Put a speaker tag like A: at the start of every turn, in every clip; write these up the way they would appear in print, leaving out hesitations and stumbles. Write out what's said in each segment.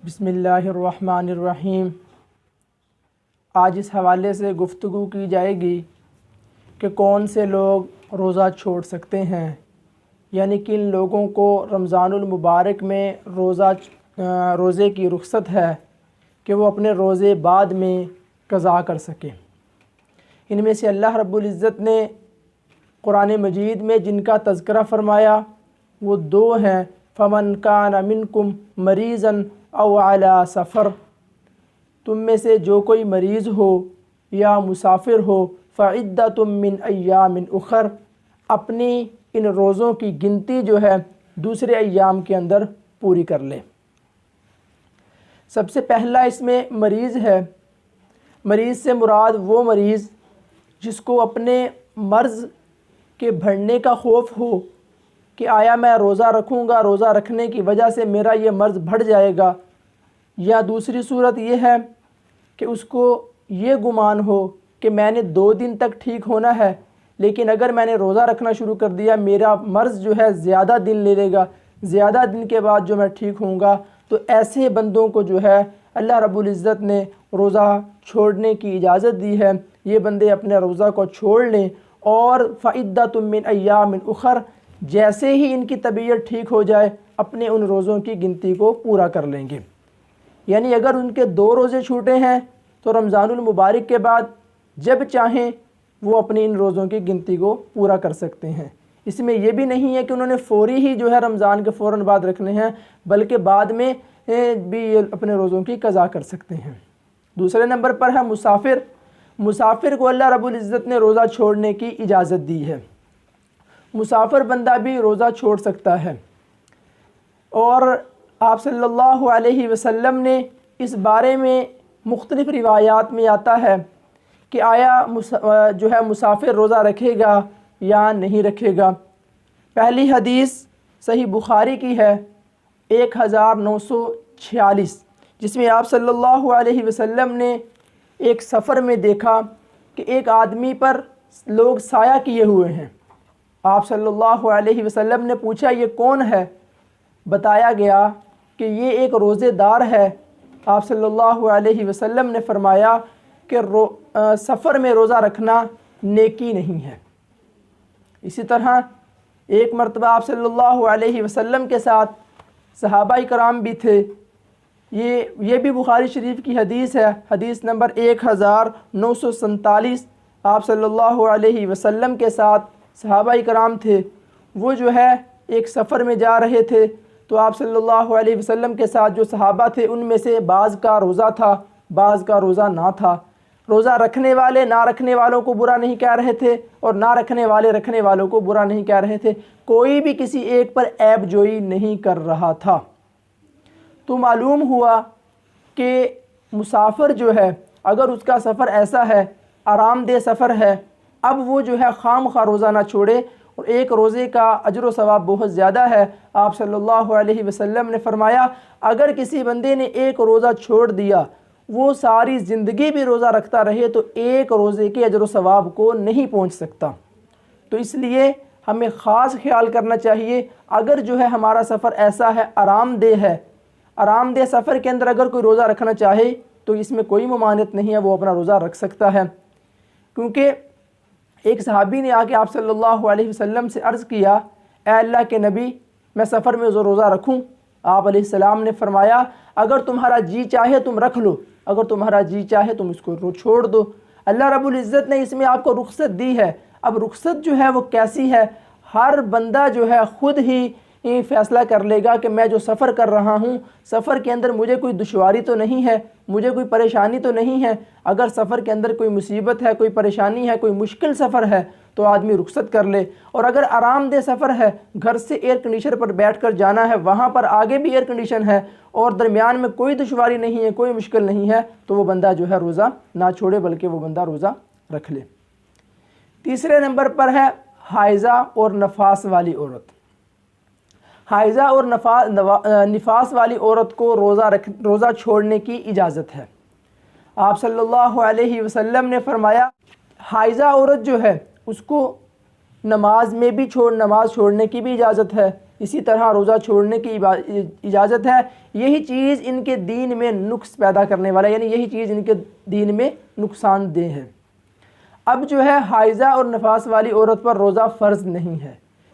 A: बिस्मिल्लाहिर्रहमानिर्रहीम। आज इस हवाले से गुफ्तगू की जाएगी कि कौन से लोग रोज़ा छोड़ सकते हैं, यानी किन लोगों को रमज़ानुल मुबारक में रोज़े की रुख़्सत है कि वो अपने रोज़े बाद में क़ज़ा कर सकें। इनमें से अल्लाह रब्बुल इज़्ज़त ने कुरान मजीद में जिनका तज़किरा फ़रमाया वो दो हैं, फ़मन कान मिनकुम मरीज़न औ अला सफ़र, तुम में से जो कोई मरीज़ हो या मुसाफिर हो, फ़इद्दतुम मिन अय्यामिन उख़र, अपनी इन रोज़ों की गिनती जो है दूसरे अय्याम के अंदर पूरी कर ले। सबसे पहला इसमें मरीज़ है। मरीज़ से मुराद वो मरीज़ जिसको अपने मर्ज़ के बढ़ने का खौफ हो कि आया मैं रोज़ा रखूँगा, रोज़ा रखने की वजह से मेरा ये मर्ज़ बढ़ जाएगा, या दूसरी सूरत ये है कि उसको ये गुमान हो कि मैंने 2 दिन तक ठीक होना है, लेकिन अगर मैंने रोज़ा रखना शुरू कर दिया मेरा मर्ज़ जो है ज़्यादा दिन ले लेगा, ज़्यादा दिन के बाद जो मैं ठीक होऊंगा। तो ऐसे बंदों को जो है अल्लाह रब्बुल इज़्ज़त ने रोज़ा छोड़ने की इजाज़त दी है। ये बंदे अपने रोज़ा को छोड़ लें और फ़इद्दतुम मिन अय्यामिन उख़र, जैसे ही इनकी तबीयत ठीक हो जाए अपने उन रोज़ों की गिनती को पूरा कर लेंगे। यानी अगर उनके 2 रोज़े छूटे हैं तो रमज़ानुल मुबारक के बाद जब चाहें वो अपनी इन रोज़ों की गिनती को पूरा कर सकते हैं। इसमें यह भी नहीं है कि उन्होंने फ़ौरी ही जो है रमज़ान के फ़ौरन बाद रखने हैं, बल्कि बाद में भी ये अपने रोज़ों की क़ज़ा कर सकते हैं। दूसरे नंबर पर है मुसाफिर। मुसाफिर को अल्लाह रब्बुल इज़्ज़त ने रोज़ा छोड़ने की इजाज़त दी है। मुसाफिर बंदा भी रोज़ा छोड़ सकता है और आप सल्लल्लाहु अलैहि वसल्लम ने इस बारे में मुख्तलिफ़ रिवायात में आता है कि आया जो है मुसाफिर रोज़ा रखेगा या नहीं रखेगा। पहली हदीस सही बुखारी की है 1946, जिसमें आप सल्लल्लाहु अलैहि वसल्लम ने एक सफ़र में देखा कि एक आदमी पर लोग साया किए हुए हैं। आप सल्लल्लाहु अलैहि वसल्लम ने पूछा ये कौन है? बताया गया कि ये एक रोज़ेदार है। आप सल्लल्लाहु अलैहि वसल्लम ने फरमाया कि सफ़र में रोज़ा रखना नेकी नहीं है। इसी तरह एक मरतबा आप सल्लल्लाहु अलैहि वसल्लम के साथ सहाबाई कराम भी थे। ये भी बुखारी शरीफ की हदीस है, हदीस नंबर 1947। आप सल्लल्लाहु अलैहि वसल्लम के साथ सहाबाई कराम थे, वो जो है एक सफ़र में जा रहे थे। तो आप सल्लल्लाहु अलैहि वसल्लम के साथ जो सहाबा थे उनमें से बाज़ का रोज़ा था, बाज़ का रोज़ा ना था। रोज़ा रखने वाले ना रखने वालों को बुरा नहीं कह रहे थे और ना रखने वाले रखने वालों को बुरा नहीं कह रहे थे। कोई भी किसी एक पर ऐब जोई नहीं कर रहा था। तो मालूम हुआ कि मुसाफिर जो है अगर उसका सफ़र ऐसा है, आरामदेह सफ़र है, अब वो जो है खामखा रोज़ा ना छोड़े और एक रोज़े का अजर व सवाब बहुत ज़्यादा है। आप सल्लल्लाहु अलैहि वसल्लम ने फरमाया अगर किसी बंदे ने एक रोज़ा छोड़ दिया, वो सारी ज़िंदगी भी रोज़ा रखता रहे तो एक रोज़े के अजर व सवाब को नहीं पहुँच सकता। तो इसलिए हमें ख़ास ख्याल करना चाहिए। अगर जो है हमारा सफ़र ऐसा है, आरामदेह है, आरामदेह सफ़र के अंदर अगर कोई रोज़ा रखना चाहे तो इसमें कोई ममानियत नहीं है, वो अपना रोज़ा रख सकता है। क्योंकि एक सहाबी ने आके आप सल्लल्लाहु अलैहि वसल्लम से अर्ज़ किया, ए अल्लाह के नबी मैं सफ़र में रोज़ा रखूं? आप अलैहिस्सलाम ने फरमाया अगर तुम्हारा जी चाहे तुम रख लो, अगर तुम्हारा जी चाहे तुम इसको छोड़ दो। अल्लाह रब्बुल इज़्ज़त ने इसमें आपको रुख़्सत दी है। अब रुख़्सत जो है वो कैसी है, हर बंदा जो है ख़ुद ही फ़ैसला कर लेगा कि मैं जो सफ़र कर रहा हूँ, सफ़र के अंदर मुझे कोई दुश्वारी तो नहीं है, मुझे कोई परेशानी तो नहीं है। अगर सफ़र के अंदर कोई मुसीबत है, कोई परेशानी है, कोई मुश्किल सफ़र है तो आदमी रुख़्सत कर ले। और अगर आरामदेह सफ़र है, घर से एयर कंडीशनर पर बैठकर जाना है, वहाँ पर आगे भी एयर कंडीशन है और दरमियान में कोई दुश्वारी नहीं है, कोई मुश्किल नहीं है, तो वो बंदा जो है रोज़ा ना छोड़े बल्कि वो बंदा रोज़ा रख ले। तीसरे नंबर पर है हाइज़ा और नफास वाली औरत। हाइज़ा और निफास वाली औरत को रोज़ा छोड़ने की इजाज़त है। आप सल्लल्लाहु अलैहि वसल्लम ने फरमाया हाइज़ा औरत जो है उसको नमाज छोड़ने की भी इजाज़त है, اسی طرح روزہ چھوڑنے کی اجازت ہے۔ یہی چیز ان کے دین میں نقص پیدا کرنے والا ہے، یعنی یہی چیز ان کے دین میں نقصان دہ ہے۔ اب جو ہے حائضہ اور نفاس والی عورت پر روزہ فرض نہیں ہے۔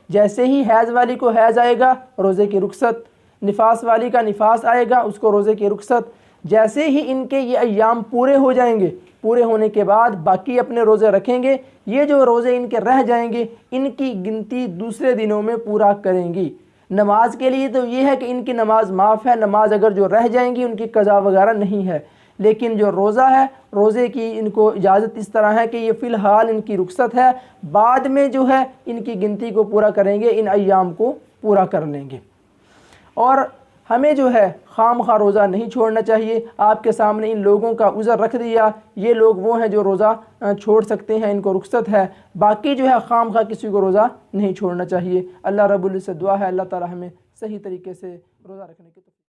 A: جیسے ہی حیض والی کو حیض آئے گا روزے کی رخصت، نفاس والی کا نفاس آئے گا اس کو روزے کی رخصت۔ جیسے ہی ان کے یہ ایام پورے ہو جائیں گے، پورے ہونے کے بعد باقی اپنے روزے رکھیں گے۔ یہ جو روزے ان کے رہ جائیں گے ان کی گنتی دوسرے دنوں میں پورا کریں گی۔ نماز کے لیے تو یہ ہے کہ ان کی نماز معاف ہے، نماز اگر جو رہ جائیں گی ان کی قضا وغیرہ نہیں ہے، لیکن جو روزہ ہے روزے کی ان کو اجازت اس طرح ہے کہ یہ فی الحال ان کی رخصت ہے، بعد میں جو ہے ان کی گنتی کو پورا کریں گے، ان ایام کو پورا کر لیں گے۔ اور ہمیں جو ہے خام خواہ روزہ نہیں چھوڑنا چاہیے۔ آپ کے سامنے ان لوگوں کا عذر رکھ دیا، یہ لوگ وہ ہیں جو روزہ چھوڑ سکتے ہیں، ان کو رخصت ہے، باقی جو ہے خام خواہ کسی کو روزہ نہیں چھوڑنا چاہیے۔ اللہ رب العزت سے دعا ہے اللہ تعالی ہمیں صحیح طریقے سے روزہ رکھنے کی